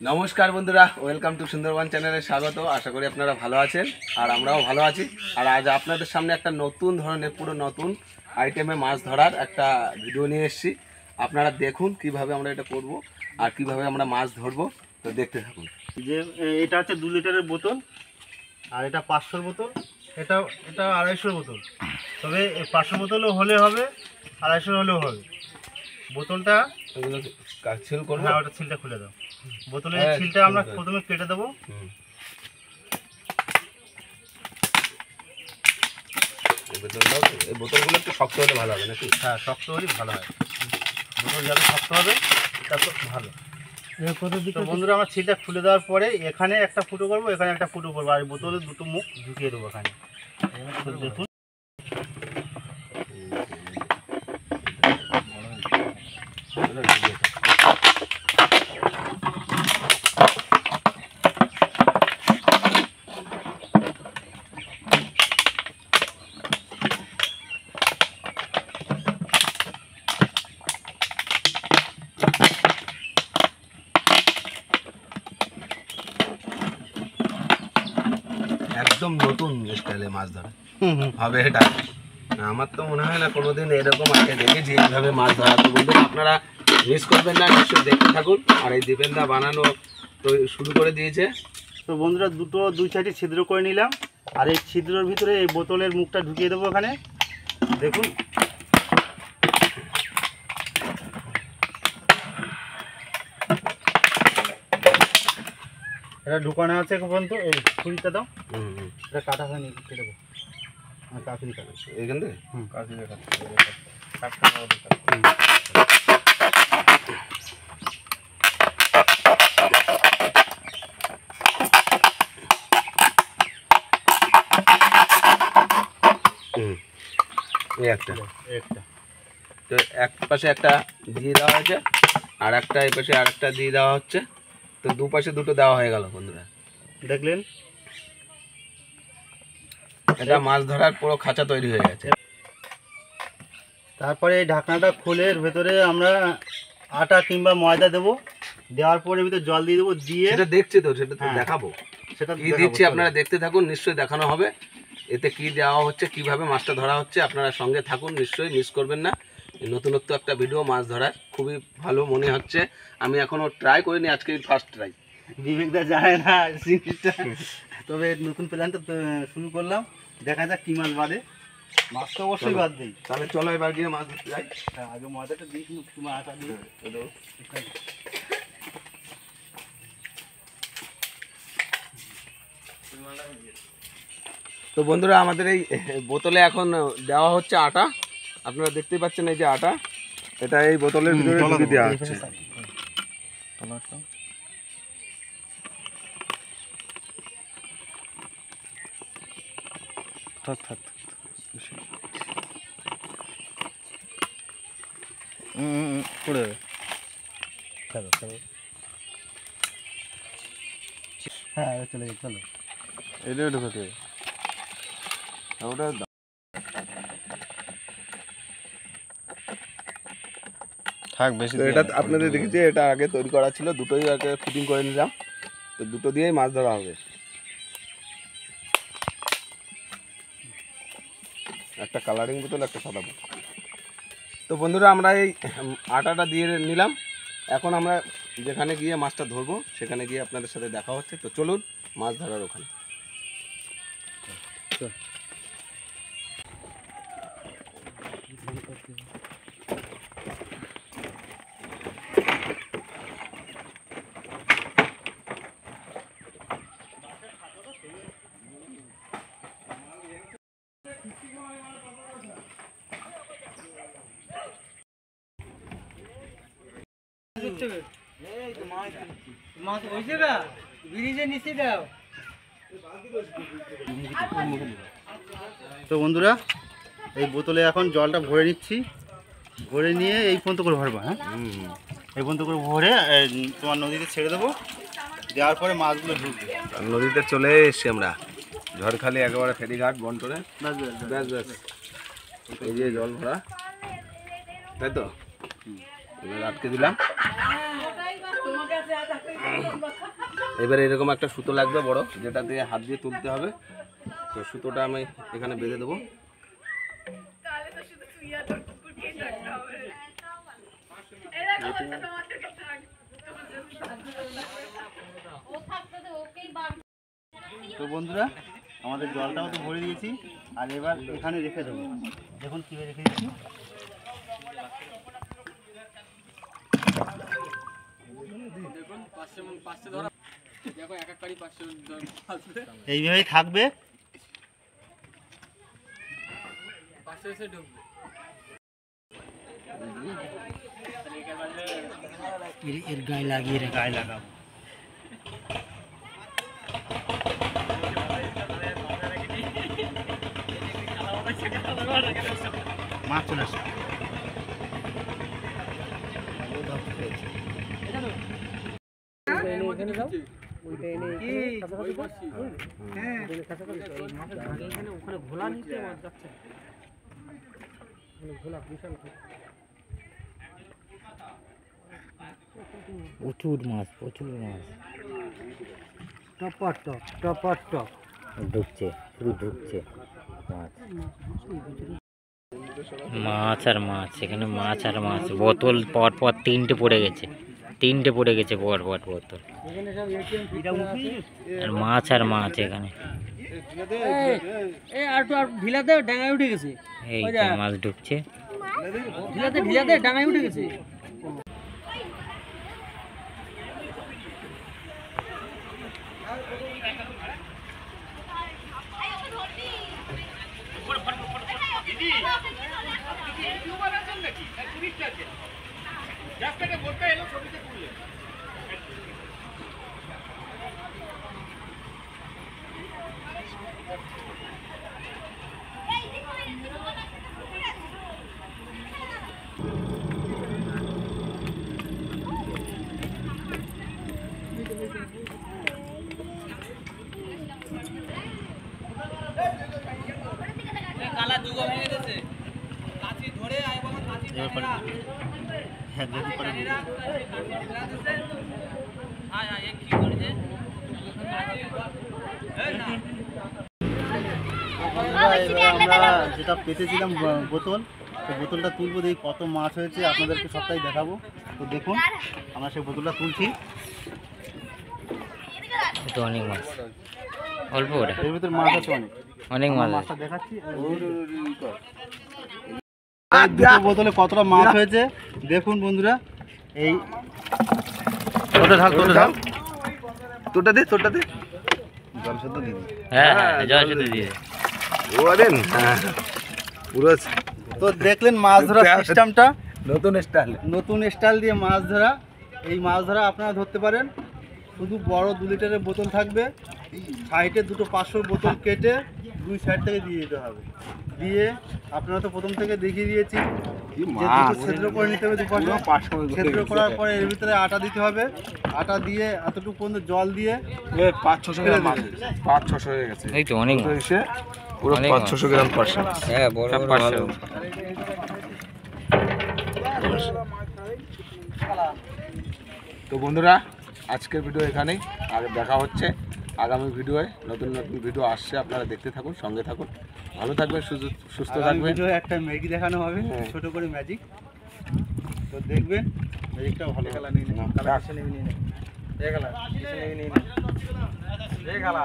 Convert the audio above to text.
নমস্কার বন্ধুরা, welcome to Sundarban চ্যানেলে স্বাগত। আশা করি আপনারা ভালো আছেন আর আমরাও ভালো আছি। আর আজ আপনাদের সামনে একটা নতুন ধরনের পুরো নতুন আইটেমে মাছ ধরার একটা ভিডিও নিয়ে এসেছি। আপনারা দেখুন কিভাবে আমরা এটা করব আর কিভাবে আমরা মাছ ধরবো, তো দেখতে থাকুন। যে এটা হচ্ছে 2 লিটারের বোতল আর এটা 500 বোতল, এটা 250 বোতল। তবে 500 বোতলও হলে হবে, 250 হলেও হবে। বোতলটা ছিল করবো, হ্যাঁ ওটা ছিলটা খুলে দাও। বোতলের ছিলটা আমরা প্রথমে কেটে দেবো। এই বোতলগুলো একটু শক্ত হলে ভালো হবে নাকি? হ্যাঁ, শক্ত হলেই ভালো হয়। বোতল যাতে শক্ত হবে তত ভালো। তো বন্ধুরা, আমরা ছিলটা খুলে দেওয়ার পরে এখানে একটা ফুটো করবো, এখানে একটা ফুটো করবো, আর বোতলের দুটো মুখ ঢুকিয়ে দেবো এখানে। দেখুন, একদম নতুন স্টাইলে মাছ ধরা হবে এটা। আমার তো মনে হয় না কোনোদিন এরকম আগে দেখেছি এইভাবে মাছ ধরা। তো বন্ধুরা, আপনারা মিস করবেন না, নিশ্চয়ই দেখতে থাকুন। আর এই দীপেনদা বানানো তো শুরু করে দিয়েছে। তো বন্ধুরা, দুই সাইডে ছিদ্র করে নিলাম, আর এই ছিদ্রের ভিতরে এই বোতলের মুখটা ঢুকিয়ে দেবো এখানে। দেখুন, এটা ঢুকানো আছে এখন পর্যন্ত। এই ছুরিটা দাও, এটা কাটা হয়নি, কেটে দেবো। হ্যাঁ, কাকুরি কাটা এখান থেকে কাকুরি কাটা। একটা একটা তো এক পাশে একটা দিয়ে দেওয়া হয়েছে, আর একটা এই পাশে আর একটা দিয়ে দেওয়া হচ্ছে। তো দুপাশে দুটো দেওয়া হয়ে গেল বন্ধুরা। দেখলেন, এটা মাছ ধরার পুরো খাঁচা তৈরি হয়ে গেছে। তারপরে এই ঢাকনাটা খুলে এর ভেতরে আমরা আটা কিংবা ময়দা দেবো। দেওয়ার পরে ভিতরে জল দিয়ে দেবো, দিয়ে সেটা দেখছি তো, সেটা তো হ্যাঁ, দেখাবো। সেটা কি দিচ্ছি আপনারা দেখতে থাকুন, নিশ্চয়ই দেখানো হবে। এতে কি দেওয়া হচ্ছে, কিভাবে মাছটা ধরা হচ্ছে, আপনারা সঙ্গে থাকুন, নিশ্চয়ই মিস করবেন না। নতুনত্ব একটা ভিডিও মাছ ধরার খুবই ভালো মনে হচ্ছে। আমি এখনো ট্রাই করিনি, আজকে ফার্স্ট ট্রাই। বিবেকদা জানে না জিনিসটা, তবে নতুন প্ল্যানটা শুরু করলাম। দেখা যাক কি মাছ বাদে। মাছ তো অবশ্যই বাদ দিই। তাহলে চলো এবার গিয়ে মাছ ধরতে যাই। হ্যাঁ, আগে ময়দাটা দিই, তোমার আটা দিই। তো বন্ধুরা, আমাদের এই বোতলে এখন দেওয়া হচ্ছে আটা। আপনারা দেখতেই পাচ্ছেন এই যে আটা, এটা এই বোতলের ভিতরে ঢুকিয়ে দেওয়া হচ্ছে। পড়ে যাবে। চলো চলো, হ্যাঁ চলে যাবে, চলো। এটাও ঢুকাতে ওটা থাক বেশি। এটা আপনাদের দেখেছি, এটা আগে তৈরি করা ছিল, দুটোই আগে ফিটিং করে নিলাম। তো দুটো দিয়েই মাছ ধরা হবে। একটা কালারিং বোতল, একটা সাদা বোতল। তো বন্ধুরা, আমরা এই আটাটা দিয়ে নিলাম। এখন আমরা যেখানে গিয়ে মাছটা ধরবো সেখানে গিয়ে আপনাদের সাথে দেখা হচ্ছে। তো চলুন মাছ ধরার ওখানে। তো বন্ধুরা, এই বোতলে এখন জলটা ভরে নিচ্ছি। ভরে নিয়ে এই পর্যন্ত করে ভরবো। হ্যাঁ, এই পর্যন্ত করে ভরে তোমার নদীতে ছেড়ে দেবো। দেওয়ার পরে মাছগুলো ঢুকবে। নদীতে চলে এসছি আমরা, ঝড়খালি একেবারে ফেরিঘাট বন্টনে। ব্যাস ব্যাস, এই যে জল ভরা, তাই তো। এবার আটকে দিলাম। এবারে এরকম একটা সুতো লাগবে বড়, যেটা দিয়ে হাত দিয়ে তুলতে হবে। তো সুতোটা আমি এখানে বেঁধে দেবো। তো বন্ধুরা আমাদের জলটাও তো ভরে দিয়েছি, আর এবার এখানে রেখে দেবো। দেখুন কীভাবে রেখে দিচ্ছি। এইভাবেই থাকবে। এর গায়ে লাগিয়ে গায়ে লাগাবো। মাছ চলে আসবে। প্রচুর মাছ, প্রচুর মাছ টপার টপ টপার টপ ঢুকছে, শুধু ঢুকছে মাছ। মাছ আর মাছ, এখানে মাছ আর মাছ। বোতল পর পর তিনটে পড়ে গেছে, তিনটে পড়ে গেছে পর পর বোতল। আর মাছ আর মাছ এখানে। ঢিলাতে ডাঙায় উঠে গেছে, এই তো মাছ ঢুকছে। ঢিলাতে ডাঙায় উঠে গেছে। আমরা যেটা পেতেছিলাম বোতল, তো বোতলটা তুলবো, দেখি কত মাছ হয়েছে, আপনাদেরকে সবটাই দেখাবো। তো দেখুন আমরা সেই বোতলটা তুলছি। তো অনেক মাছ, অল্প ওটা এর ভিতরে মাছ আছে অনেক, অনেক মাছ। মাছটা দেখাচ্ছি। দুটো বোতলে কতটা মাছ হয়েছে দেখুন বন্ধুরা। এই তোটা ঢাল, তোটা ঢাল, তোটা দে, তোটা দে। জল শুদ্ধ দিয়ে দিই। হ্যাঁ হ্যাঁ, জল শুধু দিয়ে দে। ও দেন পুরো। তো দেখলেন মাছ ধরার সিস্টেমটা, নতুন স্টাইল, নতুন স্টাইল দিয়ে মাছ ধরা। এই মাছ ধরা আপনারা ধরতে পারেন। শুধু বড় 2 লিটারের বোতল থাকবে, সাইডে দুটো 500 বোতল কেটে 2 সাইড থেকে দিয়ে দিতে হবে। দিয়ে আপনারা তো প্রথম থেকে দেখিয়ে দিয়েছি যে দুটো ছিদ্র করে নিতে হবে, দুপাশে ছিদ্র করার পরে এর ভিতরে আটা দিতে হবে। আটা দিয়ে এতটুকু পর্যন্ত জল দিয়ে 500-600 গ্রাম, 500-600 হয়ে গেছে। এই তো অনেক মাছ। এসে পুরো 500-600 গ্রাম পার্সেল। হ্যাঁ, বড় বড় ভালো। তো বন্ধুরা আজকের ভিডিও এখানেই, আর দেখা হচ্ছে আগামী ভিডিওয়ে। নতুন নতুন ভিডিও আসছে, আপনারা দেখতে থাকুন, সঙ্গে থাকুন। ভালো থাকবেন, সুস্থ থাকবেন। ভিডিও একটা ম্যাজিক দেখানো হবে, ছোট করে ম্যাজিক। তো দেখবেন ম্যাজিকটা ভালো। খেলা নিয়ে নিন, খেলা এসে নিয়ে নিন, এই খেলা এসে নিয়ে নিন, এই খেলা।